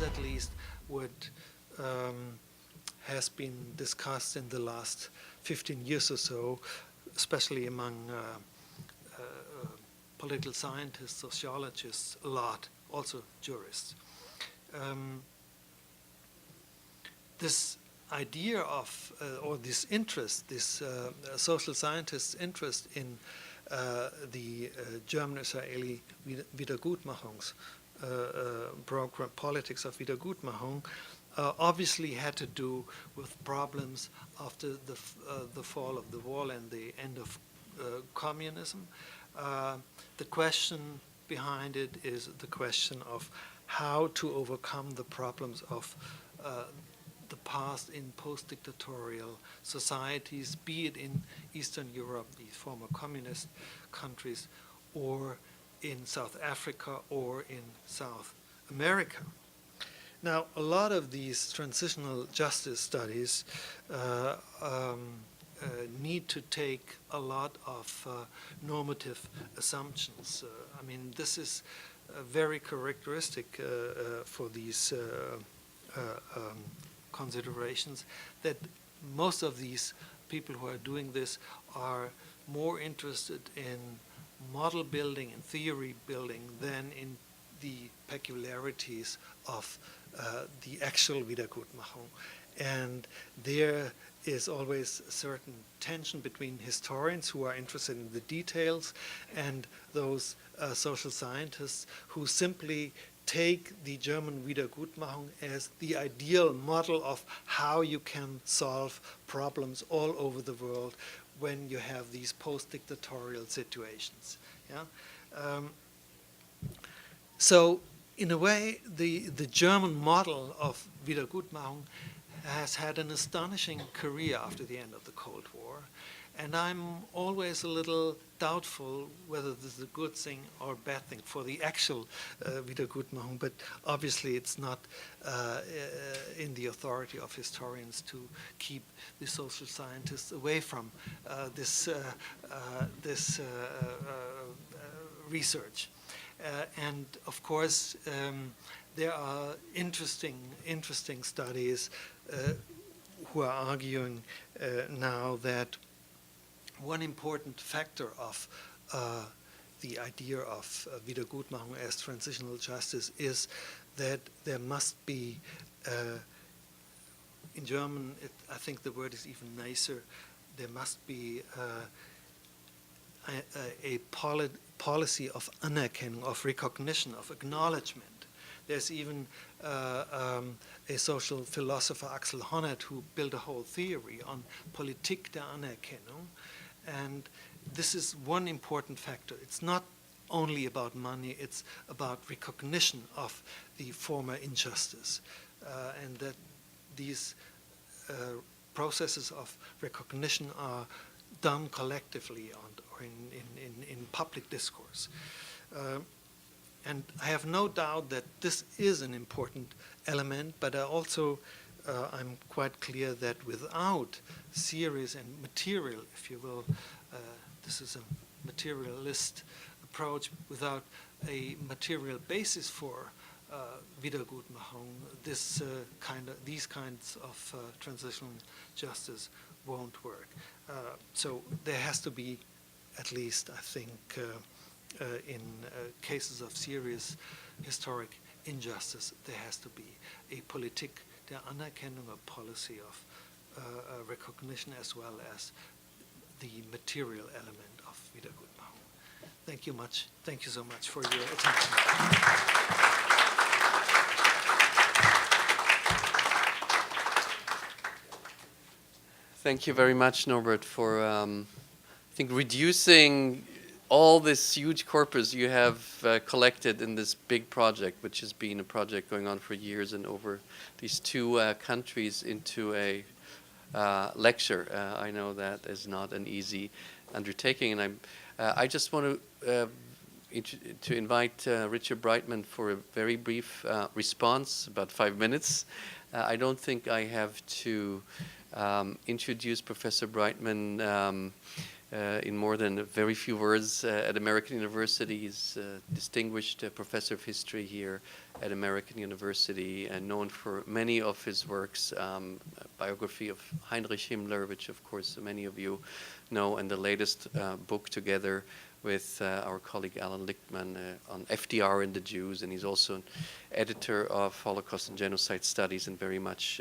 at least what has been discussed in the last 15 years or so, especially among political scientists, sociologists, a lot, also jurists. This idea of, or this interest, this social scientists' interest in the German-Israeli program, politics of Wiedergutmachung, obviously had to do with problems after the fall of the wall and the end of communism. The question behind it is the question of how to overcome the problems of the past in post-dictatorial societies, be it in Eastern Europe, these former communist countries, or in South Africa or in South America. Now, a lot of these transitional justice studies need to take a lot of normative assumptions. I mean, this is very characteristic for these considerations, that most of these people who are doing this are more interested in model building and theory building than in the peculiarities of the actual Wiedergutmachung. And there is always a certain tension between historians who are interested in the details and those social scientists who simply take the German Wiedergutmachung as the ideal model of how you can solve problems all over the world when you have these post-dictatorial situations. Yeah? So in a way, the German model of Wiedergutmachung has had an astonishing career after the end of the Cold War. And I'm always a little doubtful whether this is a good thing or a bad thing for the actual Wiedergutmachung, but obviously it's not in the authority of historians to keep the social scientists away from this research. And of course, there are interesting studies who are arguing now that one important factor of the idea of Wiedergutmachung as transitional justice is that there must be, in German, I think the word is even nicer, there must be a policy of Anerkennung, of recognition, of acknowledgement. There's even a social philosopher, Axel Honneth, who built a whole theory on Politik der Anerkennung. And this is one important factor. It's not only about money, it's about recognition of the former injustice. And that these processes of recognition are done collectively or in public discourse. And I have no doubt that this is an important element, but I'm quite clear that without serious and material, if you will, this is a materialist approach, without a material basis for Wiedergutmachung, these kinds of transitional justice won't work. So there has to be, at least I think, in cases of serious historic injustice, there has to be a Politik der Anerkennung, a policy of recognition, as well as the material element of Wiedergutmachung. Thank you so much for your attention. Thank you very much, Norbert, for I think reducing all this huge corpus you have collected in this big project, which has been a project going on for years and over these two countries, into a lecture. I know that is not an easy undertaking, and I just want to invite Richard Breitman for a very brief response, about 5 minutes. I don't think I have to introduce Professor Breitman in more than a very few words at American University. He's a distinguished professor of history here at American University and known for many of his works, a biography of Heinrich Himmler, which of course many of you know, and the latest book together with our colleague Alan Lichtman on FDR and the Jews, and he's also an editor of Holocaust and Genocide Studies and very much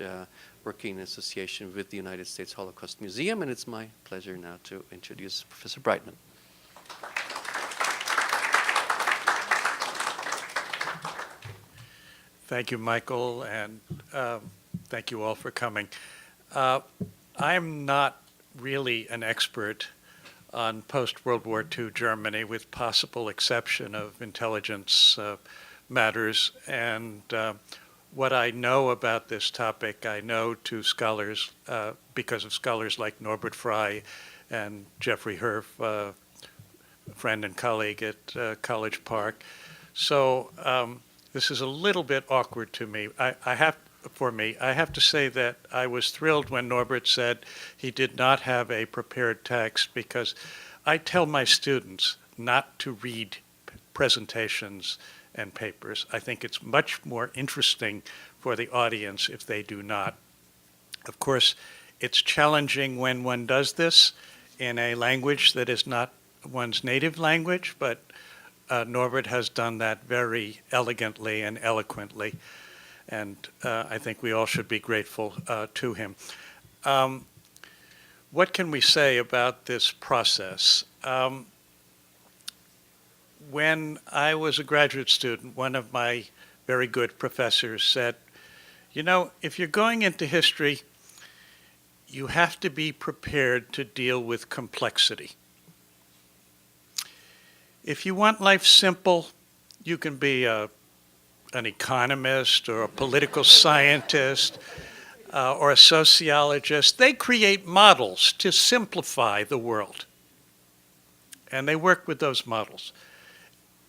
working in association with the United States Holocaust Museum, and it's my pleasure now to introduce Professor Brightman. Thank you, Michael, and thank you all for coming. I'm not really an expert on post-World War II Germany, with possible exception of intelligence matters. And what I know about this topic, I know to scholars, because of scholars like Norbert Frey and Jeffrey Herf, a friend and colleague at College Park. So this is a little bit awkward to me. I have to say that I was thrilled when Norbert said he did not have a prepared text, because I tell my students not to read presentations and papers. I think it's much more interesting for the audience if they do not. Of course, it's challenging when one does this in a language that is not one's native language, but Norbert has done that very elegantly and eloquently. And I think we all should be grateful to him. What can we say about this process? When I was a graduate student, one of my very good professors said, you know, if you're going into history, you have to be prepared to deal with complexity. If you want life simple, you can be an economist or a political scientist or a sociologist. They create models to simplify the world, and they work with those models.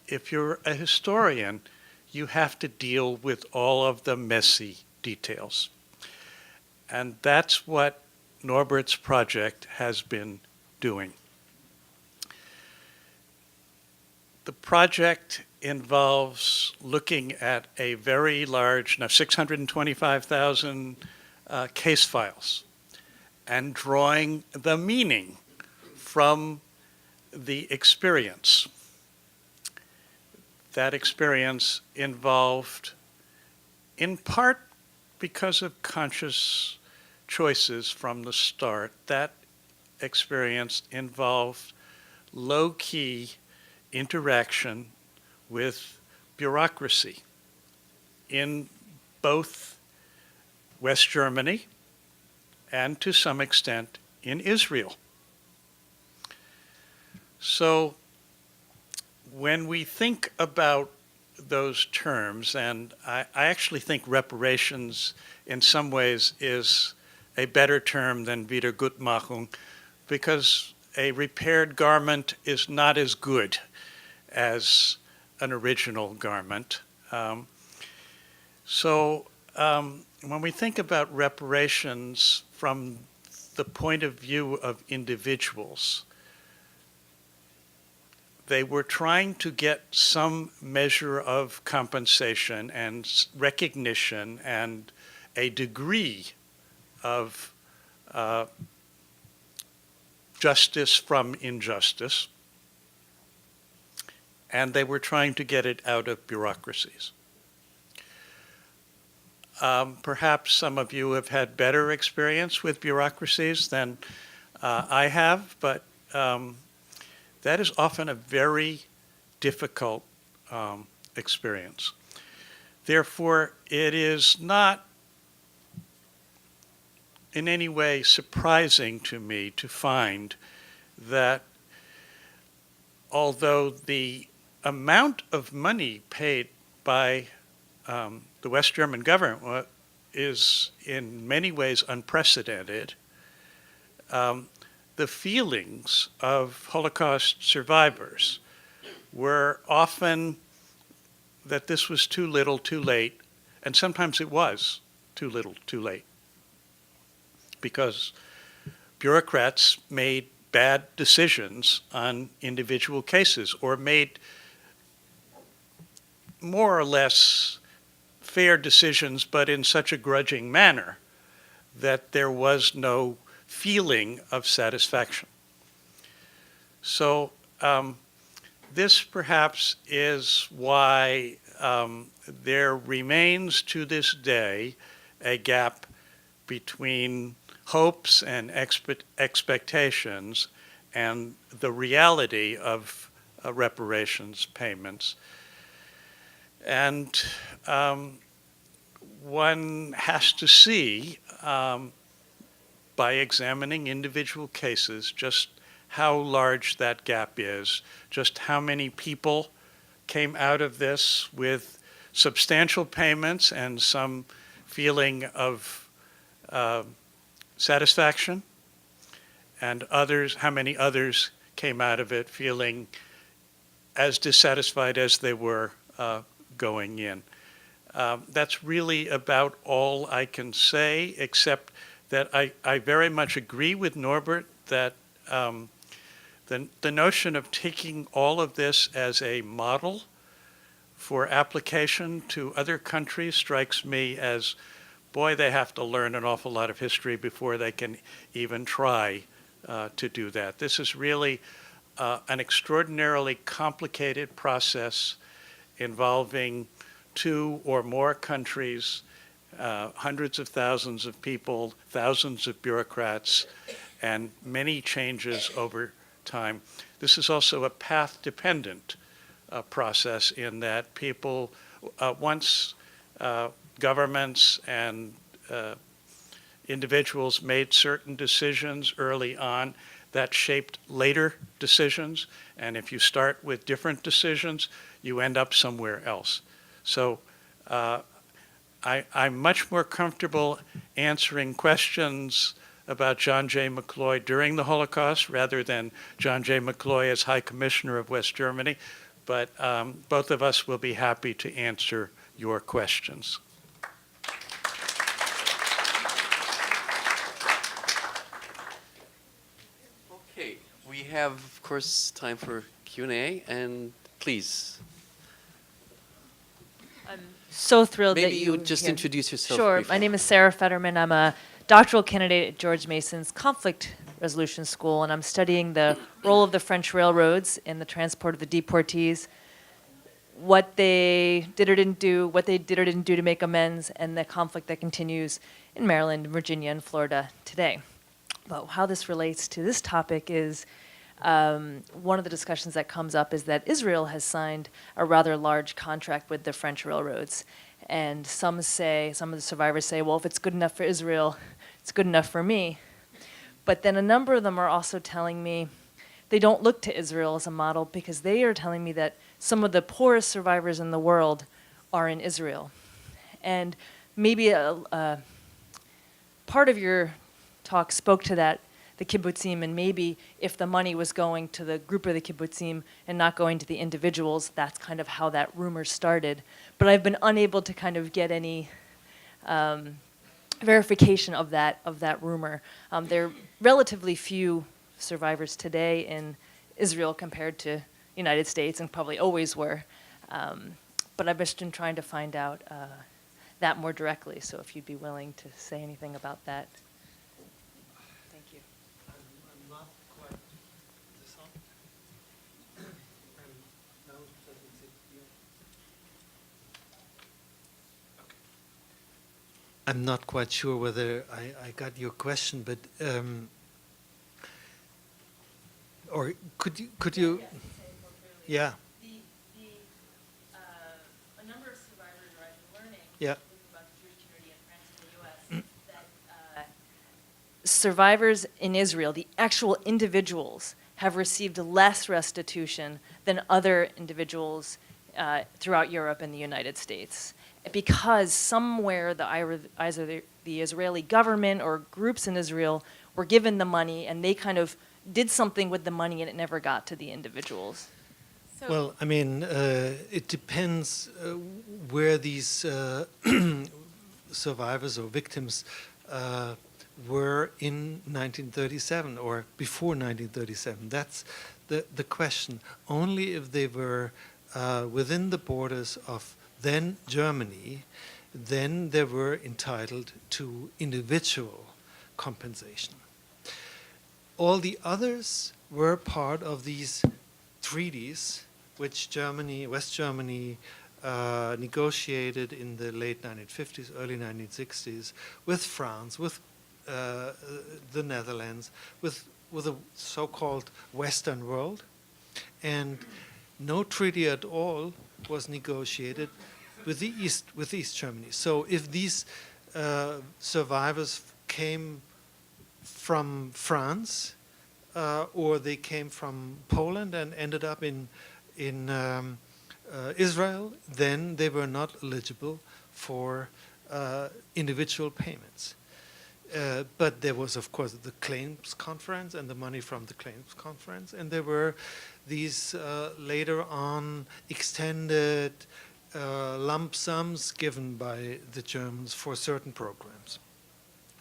If you're a historian, you have to deal with all of the messy details. And that's what Norbert's project has been doing. The project involves looking at a very large, now 625,000 case files, and drawing the meaning from the experience. That experience involved, in part because of conscious choices from the start, that experience involved low-key interaction with bureaucracy in both West Germany and to some extent in Israel. So when we think about those terms, and I actually think reparations in some ways is a better term than Wiedergutmachung, because a repaired garment is not as good as an original garment. So when we think about reparations from the point of view of individuals, they were trying to get some measure of compensation and recognition and a degree of justice from injustice, and they were trying to get it out of bureaucracies. Perhaps some of you have had better experience with bureaucracies than I have, but that is often a very difficult experience. Therefore, it is not in any way surprising to me to find that although the amount of money paid by the West German government is in many ways unprecedented, the feelings of Holocaust survivors were often that this was too little, too late, and sometimes it was too little, too late, because bureaucrats made bad decisions on individual cases or made more or less fair decisions, but in such a grudging manner that there was no feeling of satisfaction. So this perhaps is why there remains to this day a gap between hopes and expectations and the reality of reparations payments. And one has to see, by examining individual cases, just how large that gap is, just how many people came out of this with substantial payments and some feeling of satisfaction, and others, how many others came out of it feeling as dissatisfied as they were going in. That's really about all I can say, except that I very much agree with Norbert that the notion of taking all of this as a model for application to other countries strikes me as, boy, they have to learn an awful lot of history before they can even try to do that. This is really an extraordinarily complicated process involving 2 or more countries, hundreds of thousands of people, thousands of bureaucrats, and many changes over time. This is also a path-dependent process in that people, once governments and individuals made certain decisions early on, that shaped later decisions, and if you start with different decisions, you end up somewhere else. So I'm much more comfortable answering questions about John J. McCloy during the Holocaust rather than John J. McCloy as High Commissioner of West Germany, but both of us will be happy to answer your questions. Okay, we have, of course, time for Q&A, and please. I'm so thrilled Maybe that you would just introduce yourself Sure. briefly. My name is Sarah Fetterman. I'm a doctoral candidate at George Mason's Conflict Resolution School, and I'm studying the role of the French railroads in the transport of the deportees, what they did or didn't do, what they did or didn't do to make amends, and the conflict that continues in Maryland, Virginia, and Florida today. But how this relates to this topic is one of the discussions that comes up is that Israel has signed a rather large contract with the French railroads. And some of the survivors say, well, if it's good enough for Israel, it's good enough for me. But then a number of them are also telling me they don't look to Israel as a model because they are telling me that some of the poorest survivors in the world are in Israel. And maybe a part of your talk spoke to that, the kibbutzim, and maybe if the money was going to the group of the kibbutzim and not going to the individuals, that's kind of how that rumor started. But I've been unable to kind of get any verification of that rumor. There are relatively few survivors today in Israel compared to United States, and probably always were. But I've just been trying to find out that more directly, so if you'd be willing to say anything about that. Thank you. I'm not quite. Is this on? No, it doesn't sit here. Okay. I'm not quite sure whether I got your question, but or could you? Yeah. A number of survivors are learning Yeah. about the Jewish community in France and the U.S. that survivors in Israel, the actual individuals, have received less restitution than other individuals throughout Europe and the United States, because somewhere either the Israeli government or groups in Israel were given the money and they kind of did something with the money and it never got to the individuals. Well, I mean, it depends where these survivors or victims were in 1937 or before 1937. That's the question. Only if they were within the borders of then Germany, then they were entitled to individual compensation. All the others were part of these treaties which Germany, West Germany, negotiated in the late 1950s, early 1960s with France, with the Netherlands, with the so-called Western world, and no treaty at all was negotiated with East Germany. So if these survivors came from France, or they came from Poland and ended up in Israel, then they were not eligible for individual payments. But there was, of course, the claims conference and the money from the claims conference, and there were these later on extended lump sums given by the Germans for certain programs,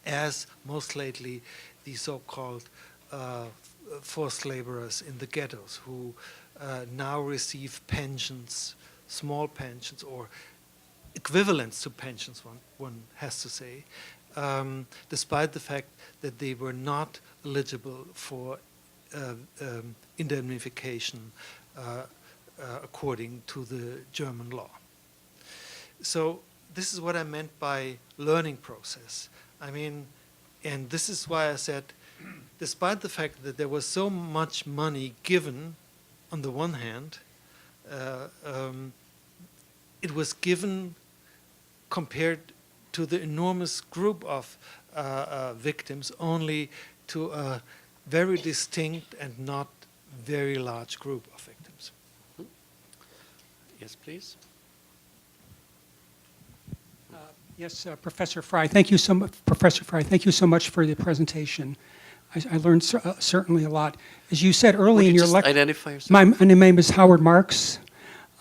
as most lately the so-called forced laborers in the ghettos who now receive pensions, small pensions, or equivalents to pensions, one has to say, despite the fact that they were not eligible for indemnification according to the German law. So this is what I meant by learning process. I mean, and this is why I said, despite the fact that there was so much money given on the one hand, it was given compared to the enormous group of victims only to a very distinct and not very large group of victims. Yes, please. Yes, Professor Fry. Thank you so much, Professor Fry. Thank you so much for the presentation. I learned certainly a lot. As you said early in your lecture, identify yourself? my name is Howard Marks,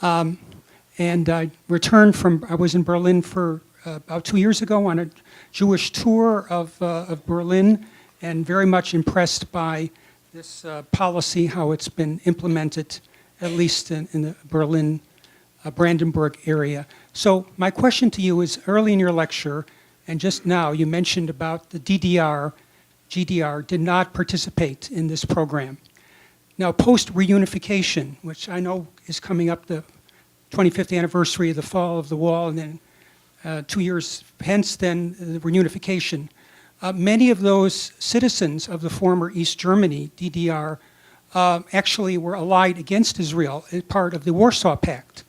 and I returned from. I was in Berlin for about 2 years ago on a Jewish tour of Berlin, and very much impressed by this policy, how it's been implemented, at least in the Berlin, Brandenburg area. So my question to you is, early in your lecture, and just now, you mentioned about the GDR did not participate in this program. Now, post-reunification, which I know is coming up, the 25th anniversary of the fall of the wall, and then 2 years hence, then the reunification, many of those citizens of the former East Germany, DDR, actually were allied against Israel as part of the Warsaw Pact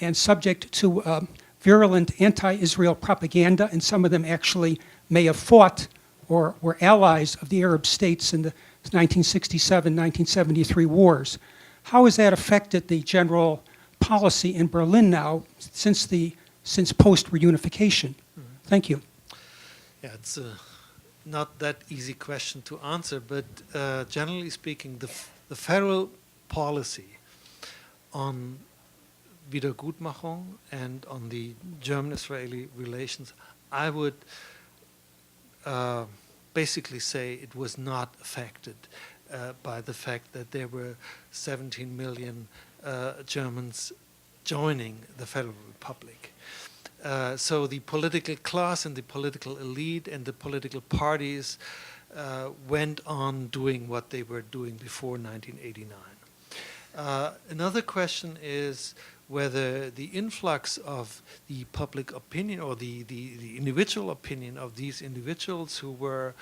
and subject to virulent anti-Israel propaganda, and some of them actually may have fought or were allies of the Arab states in the 1967-1973 wars. How has that affected the general policy in Berlin now since post-reunification? Thank you. Yeah, it's not that easy question to answer, but generally speaking, the federal policy on Wiedergutmachung and on the German-Israeli relations, I would basically say it was not affected by the fact that there were 17 million Germans joining the Federal Republic. So the political class and the political elite and the political parties went on doing what they were doing before 1989. Another question is whether the influx of the public opinion or the individual opinion of these individuals who were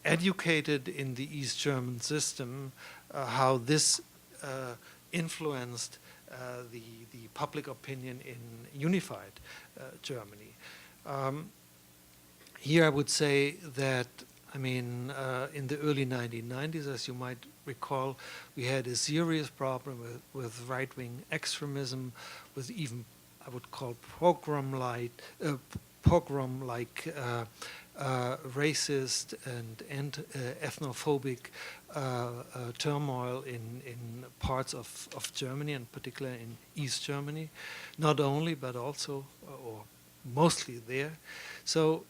educated in the East German system, how this influenced the public opinion in unified Germany. Here I would say that, I mean, in the early 1990s, as you might recall, we had a serious problem with right-wing extremism, with even, I would call, pogrom-like racist and ethnophobic turmoil in parts of Germany, and particularly in East Germany. Not only, but also, or mostly there. So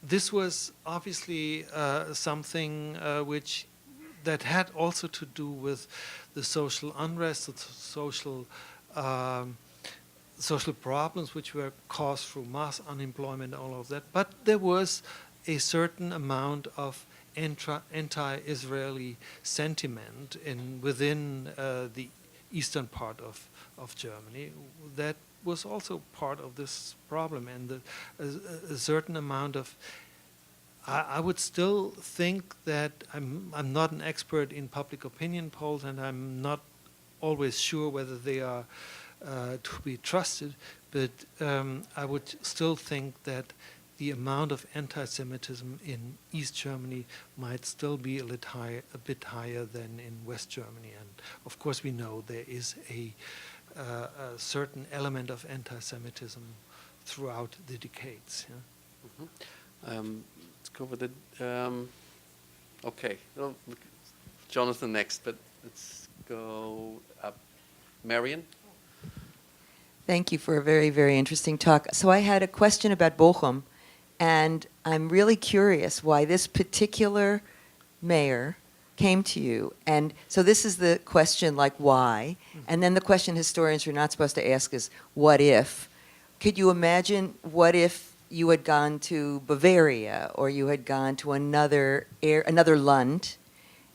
this was obviously something which that had also to do with the social unrest, the um, social problems which were caused through mass unemployment, all of that. But there was a certain amount of anti-Israeli sentiment within the eastern part of Germany that was also part of this problem, and a certain amount of. I would still think that I'm not an expert in public opinion polls, and I'm not always sure whether they are to be trusted, but I would still think that the amount of anti-Semitism in East Germany might still be a bit higher than in West Germany. And of course, we know there is a certain element of anti-Semitism throughout the decades. Yeah? Let's go with the. Okay, well, Jonathan next, but let's go up. Marion? Thank you for a very, very interesting talk. So I had a question about Bochum, and I'm really curious why this particular mayor came to you. And so this is the question, like, why? And then the question historians are not supposed to ask is, what if? Could you imagine what if you had gone to Bavaria or you had gone to another Land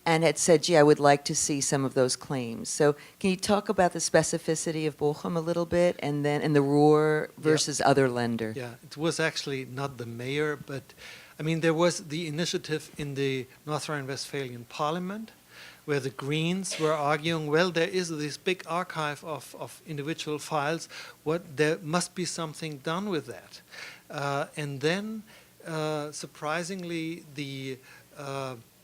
and had said, gee, I would like to see some of those claims. So can you talk about the specificity of Bochum a little bit, and the Ruhr versus other Länder? Yeah, it was actually not the mayor, but I mean, there was the initiative in the North Rhine-Westphalian parliament where the Greens were arguing, well, there is this big archive of individual files, there must be something done with that. And then, surprisingly, the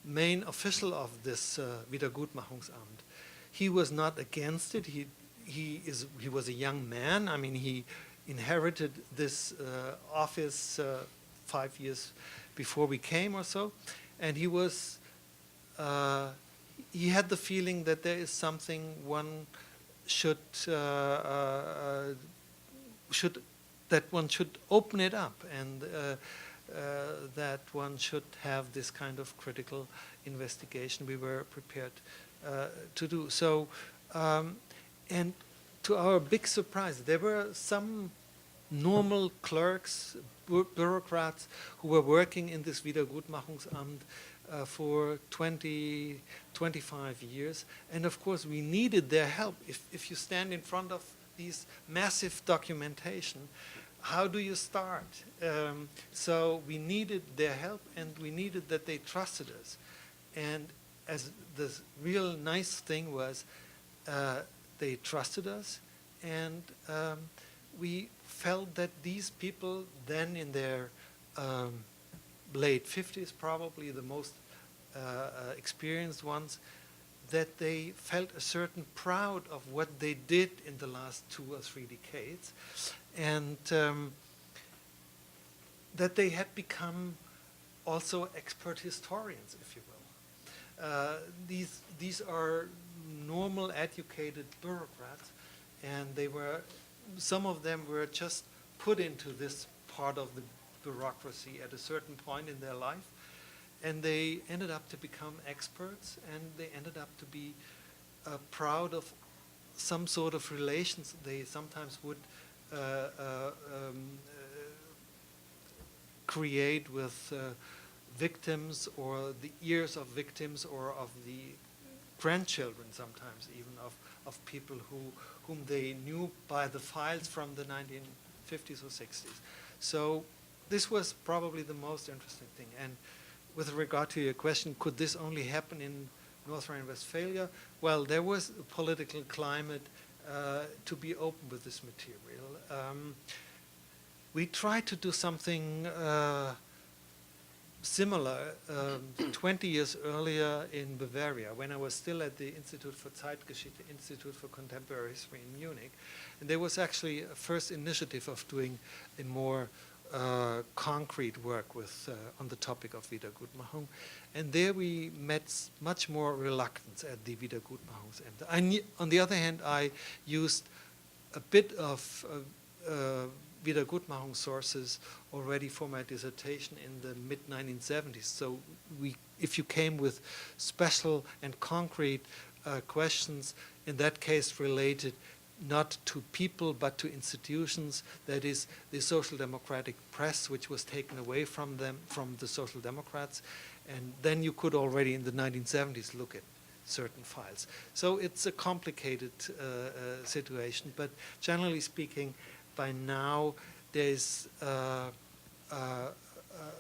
main official of this Wiedergutmachungsamt, he was not against it. He was a young man. I mean, he inherited this office 5 years before we came or so, and he was. He had the feeling that there is something one should open it up, and that one should have this kind of critical investigation. We were prepared to do so, and to our big surprise, there were some normal clerks, bureaucrats who were working in this Wiedergutmachungsamt for 20, 25 years, and of course we needed their help. If you stand in front of these massive documentation, how do you start? So we needed their help, and we needed that they trusted us. And as the real nice thing was, they trusted us, and we felt that these people, then in their late 50s, probably the most experienced ones, that they felt a certain proud of what they did in the last 2 or 3 decades, and that they had become also expert historians, if you will. These are normal, educated bureaucrats, and some of them were just put into this part of the bureaucracy at a certain point in their life, and they ended up to become experts, and they ended up to be proud of some sort of relations they sometimes would create with victims, or the ears of victims, or of the grandchildren sometimes even of people whom they knew by the files from the 1950s or 60s. So this was probably the most interesting thing. And with regard to your question, could this only happen in North Rhine-Westphalia? Well, there was a political climate to be open with this material. We tried to do something similar 20 years earlier in Bavaria, when I was still at the Institute for Zeitgeschichte, Institute for Contemporary History in Munich. And there was actually a first initiative of doing a more concrete work on the topic of Wiedergutmachung. And there we met much more reluctance at the Wiedergutmachungsämter. On the other hand, I used a bit of Wiedergutmachung sources already for my dissertation in the mid-1970s. So if you came with special and concrete questions, in that case related not to people but to institutions, that is the social democratic press, which was taken away from them, from the social democrats, and then you could already in the 1970s look at certain files. So it's a complicated situation, but generally speaking, by now there's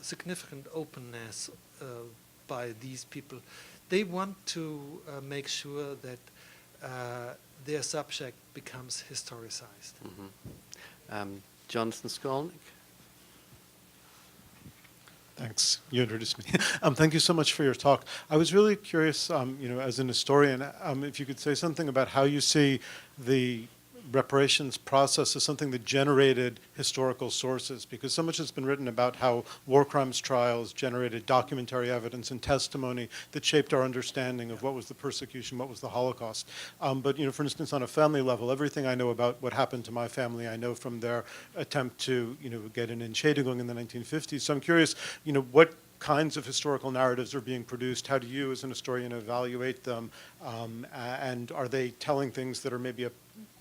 significant openness by these people. They want to make sure that their subject becomes historicized. Jonathan Skolnick. Thanks. You introduced me. Thank you so much for your talk. I was really curious, as an historian, if you could say something about how you see the reparations process as something that generated historical sources, because so much has been written about how war crimes trials generated documentary evidence and testimony that shaped our understanding of what was the persecution, what was the Holocaust. But for instance, on a family level, everything I know about what happened to my family, I know from their attempt to get an Entschädigung in the 1950s. So I'm curious, what kinds of historical narratives are being produced? How do you, as an historian, evaluate them? And are they telling things that are maybe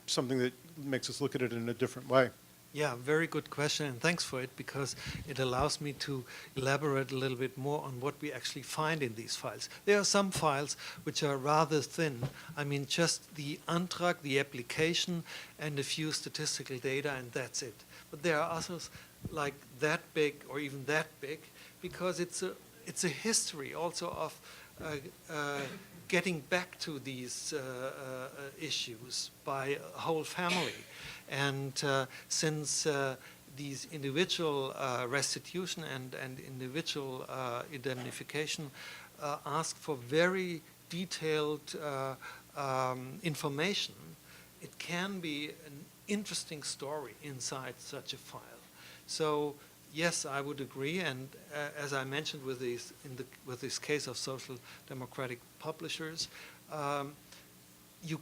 something that makes us look at it in a different way? Yeah, very good question, and thanks for it, because it allows me to elaborate a little bit more on what we actually find in these files. There are some files which are rather thin. I mean, just the Antrag, the application, and a few statistical data, and that's it. But there are others like that big or even that big, because it's a history also of getting back to these issues by a whole family. And since these individual restitution and individual indemnification ask for very detailed information, it can be an interesting story inside such a file. So yes, I would agree, and as I mentioned with this case of social democratic publishers, you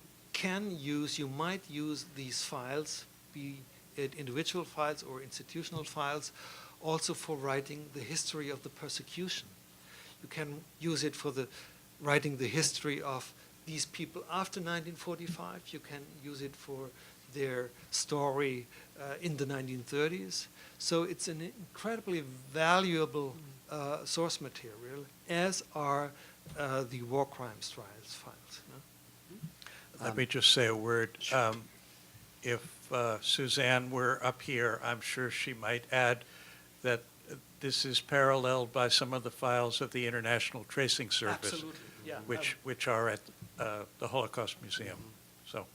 might use these files, be it individual files or institutional files, also for writing the history of the persecution. You can use it for writing the history of these people after 1945. You can use it for their story in the 1930s. So it's an incredibly valuable source material, as are the war crimes trials files. No? Let me just say a word. If Suzanne were up here, I'm sure she might add that this is paralleled by some of the files of the International Tracing Service, Absolutely, yeah. which are at the Holocaust Museum. So,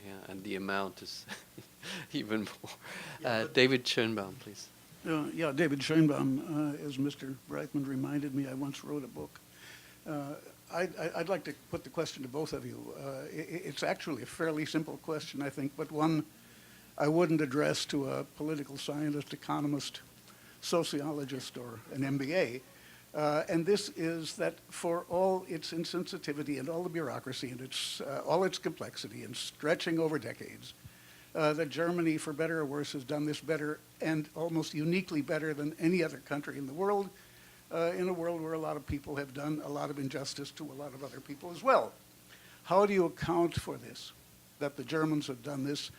Yeah, and the amount is even more. David Schönbaum, please. Yeah, David Schönbaum, as Mr. Breitman reminded me, I once wrote a book. I'd like to put the question to both of you. It's actually a fairly simple question, I think, but one I wouldn't address to a political scientist, economist, sociologist, or an MBA. And this is that for all its insensitivity and all the bureaucracy and all its complexity and stretching over decades, that Germany, for better or worse, has done this better and almost uniquely better than any other country in the world, in a world where a lot of people have done a lot of injustice to a lot of other people as well. How do you account for this, that the Germans have done this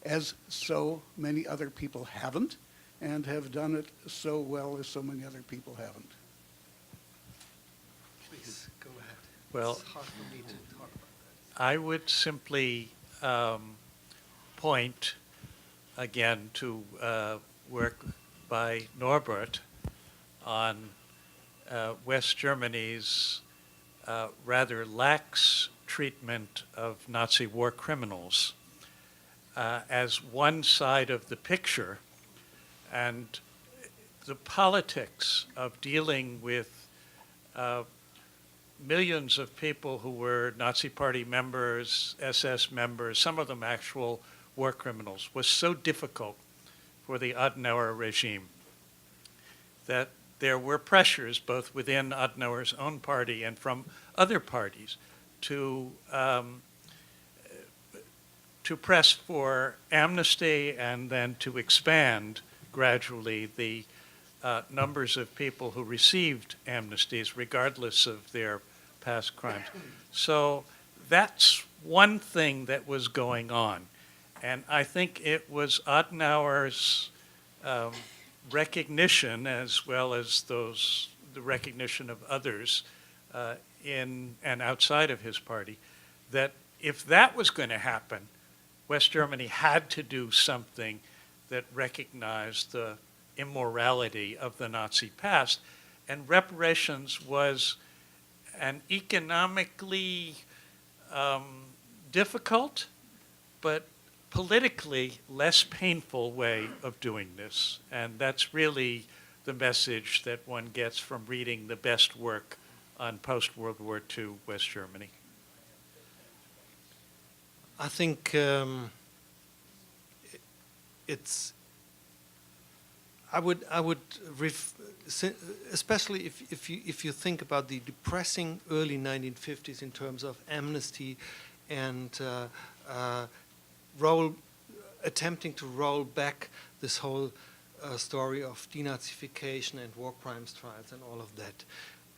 as so many other people haven't, and have done it so well as so many other people haven't? Please, go ahead. well, It's hard for me to talk about that. I would simply point again to work by Norbert on West Germany's rather lax treatment of Nazi war criminals as one side of the picture, and the politics of dealing with millions of people who were Nazi Party members, SS members, some of them actual war criminals, was so difficult for the Adenauer regime that there were pressures both within Adenauer's own party and from other parties to to press for amnesty and then to expand gradually the numbers of people who received amnesties regardless of their past crimes. So that's one thing that was going on. And I think it was Adenauer's recognition, as well as the recognition of others in and outside of his party, that if that was going to happen, West Germany had to do something that recognized the immorality of the Nazi past. And reparations was an economically difficult, but politically less painful way of doing this. And that's really the message that one gets from reading the best work on post-World War II West Germany. I think it's. I would especially if you think about the depressing early 1950s in terms of amnesty and attempting to roll back this whole story of denazification and war crimes trials and all of that.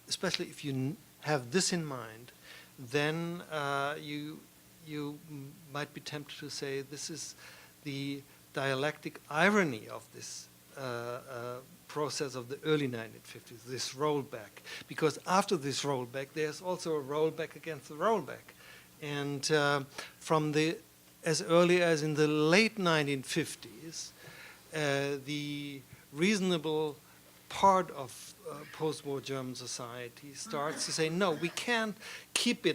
Especially if you have this in mind, then you might be tempted to say this is the dialectic irony of this process of the early 1950s, this rollback. Because after this rollback, there's also a rollback against the rollback. And from as early as in the late 1950s, the reasonable part of post-war German society starts to say, no, we can't keep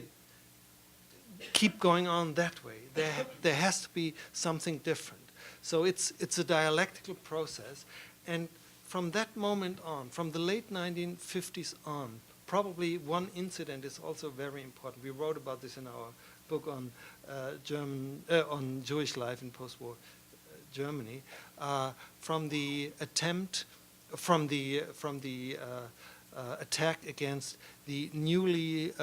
going on that way. There has to be something different. So it's a dialectical process, and from that moment on, from the late 1950s on, probably one incident is also very important. We wrote about this in our book on on Jewish life in post-war Germany. From the attack against the newly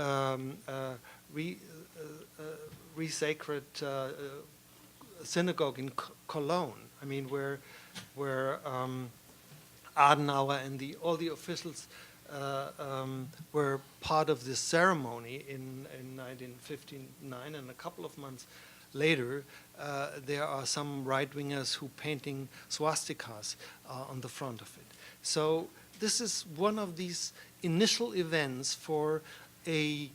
resacred synagogue in Cologne. I mean, where Adenauer and all the officials were part of this ceremony in 1959, and a couple of months later, there are some right-wingers who painting swastikas on the front of it. So this is one of these initial events for a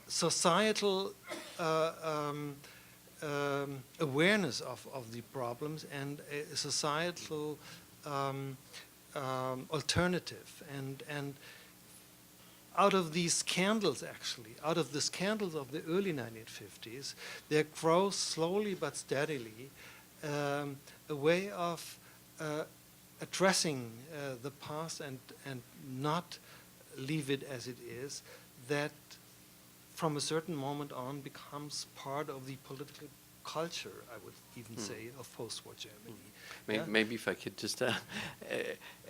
societal awareness of the problems and a societal alternative. And out of these scandals, actually, out of the scandals of the early 1950s, there grows slowly but steadily a way of addressing the past and not leave it as it is, that from a certain moment on becomes part of the political culture, I would even say, of post-war Germany. Maybe if I could just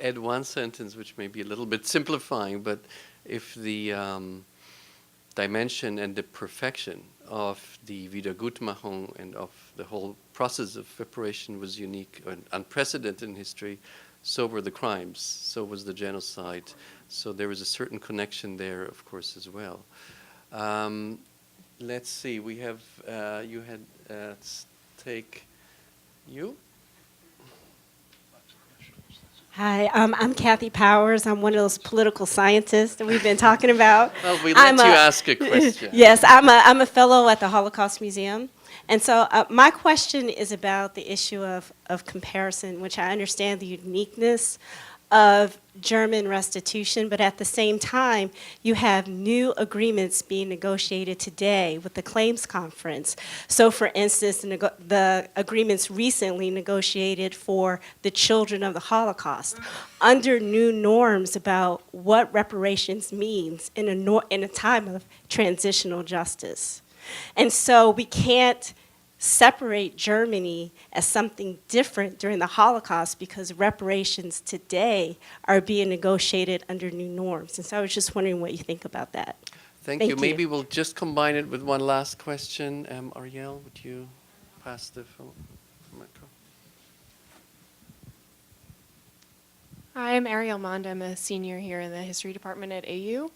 add one sentence, which may be a little bit simplifying, but if the dimension and the perfection of the Wiedergutmachung and of the whole process of reparation was unique and unprecedented in history, so were the crimes, so was the genocide. So there was a certain connection there, of course, as well. Let's see, we have, you had, let's take you. Hi, I'm Kathy Powers. I'm one of those political scientists that we've been talking about. Well, we let you ask a question. Yes, I'm a fellow at the Holocaust Museum. And so my question is about the issue of comparison, which I understand the uniqueness of German restitution, but at the same time, you have new agreements being negotiated today with the claims conference. So for instance, the agreements recently negotiated for the children of the Holocaust under new norms about what reparations means in a time of transitional justice. And so we can't separate Germany as something different during the Holocaust because reparations today are being negotiated under new norms. And so I was just wondering what you think about that. Thank you. Maybe we'll just combine it with one last question. Ariel, would you? pass the phone micro. Hi, I'm Ariel Mond. I'm a senior here in the history department at AU.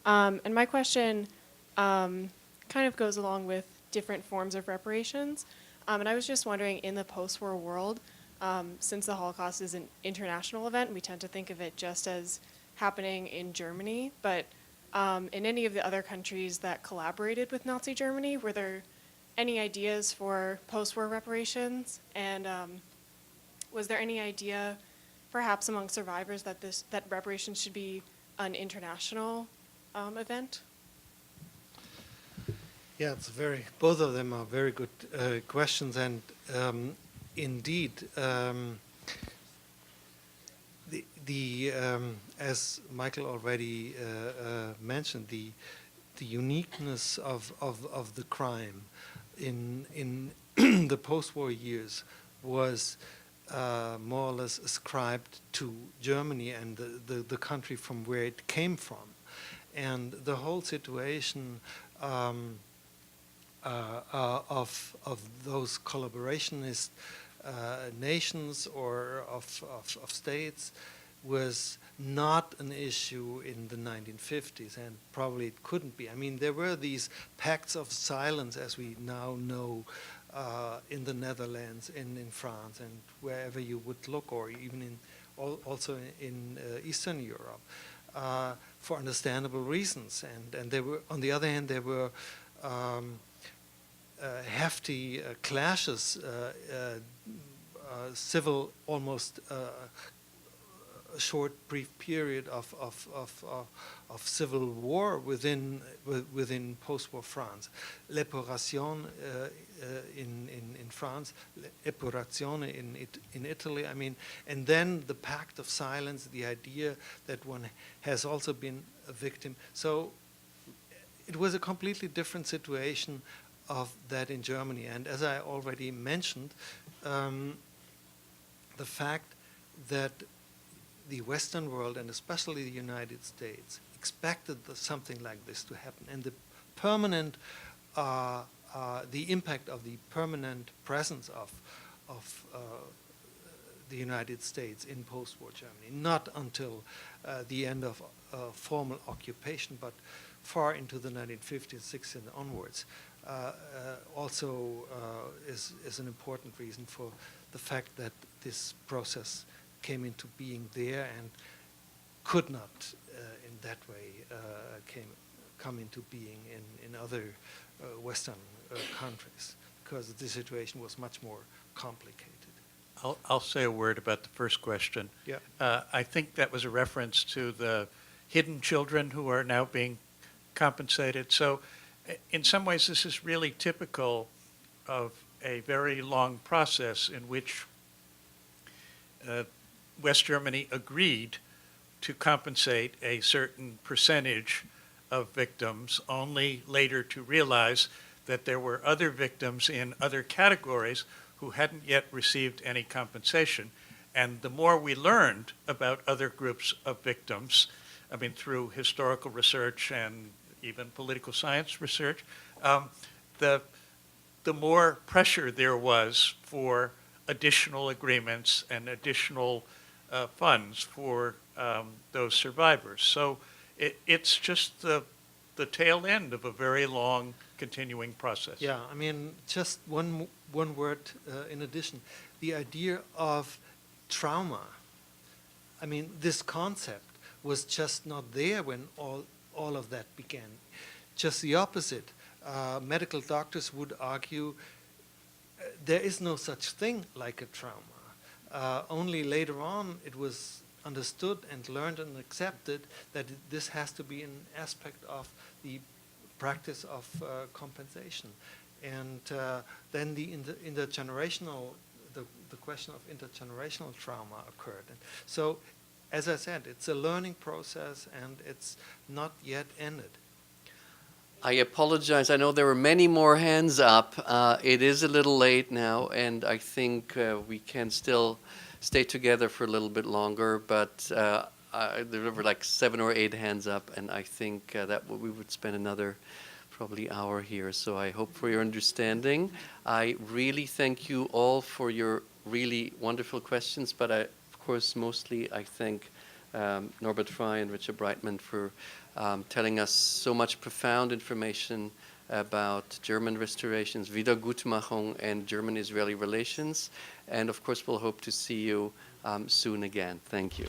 And my question kind of goes along with different forms of reparations. And I was just wondering, in the post-war world, since the Holocaust is an international event, we tend to think of it just as happening in Germany. But in any of the other countries that collaborated with Nazi Germany, were there any ideas for post-war reparations? And was there any idea, perhaps among survivors, that reparations should be an international event? Yeah, both of them are very good questions, and indeed, as Michael already mentioned, the uniqueness of the crime in the post-war years was more or less ascribed to Germany and the country from where it came from. And the whole situation of those collaborationist nations or of states was not an issue in the 1950s, and probably it couldn't be. I mean, there were these pacts of silence, as we now know, in the Netherlands and in France and wherever you would look, or even also in Eastern Europe, for understandable reasons. And there were, on the other hand, there were hefty clashes, civil, almost a short, brief period of civil war within post-war France. L'épuration in France, épurazione in Italy. I mean, and then the pact of silence, the idea that one has also been a victim. So it was a completely different situation of that in Germany. And as I already mentioned, the fact that the Western world, and especially the United States, expected something like this to happen, and the permanent, the impact of the permanent presence of the United States in post-war Germany, not until the end of formal occupation, but far into the 1950s, 60s, and onwards, also is an important reason for the fact that this process came into being there and could not in that way come into being in other Western countries, because the situation was much more complicated. I'll say a word about the first question. Yeah. I think that was a reference to the hidden children who are now being compensated. So in some ways, this is really typical of a very long process in which West Germany agreed to compensate a certain percentage of victims, only later to realize that there were other victims in other categories who hadn't yet received any compensation. And the more we learned about other groups of victims, I mean, through historical research and even political science research, the more pressure there was for additional agreements and additional funds for those survivors. So it's just the tail end of a very long continuing process. Yeah, I mean, just one word in addition. The idea of trauma, I mean, this concept was just not there when all of that began. Just the opposite. Medical doctors would argue there is no such thing like a trauma. Only later on it was understood and learned and accepted that this has to be an aspect of the practice of compensation. And then the question of intergenerational trauma occurred. And so, as I said, it's a learning process and it's not yet ended. I apologize. I know there were many more hands up. It is a little late now, and I think we can still stay together for a little bit longer, but there were like 7 or 8 hands up, and I think that we would spend another probably hour here, so I hope for your understanding. I really thank you all for your really wonderful questions, but of course, mostly I thank Norbert Frey and Richard Breitman for telling us so much profound information about German restorations, Wiedergutmachung, and German-Israeli relations. And of course, we'll hope to see you soon again. Thank you.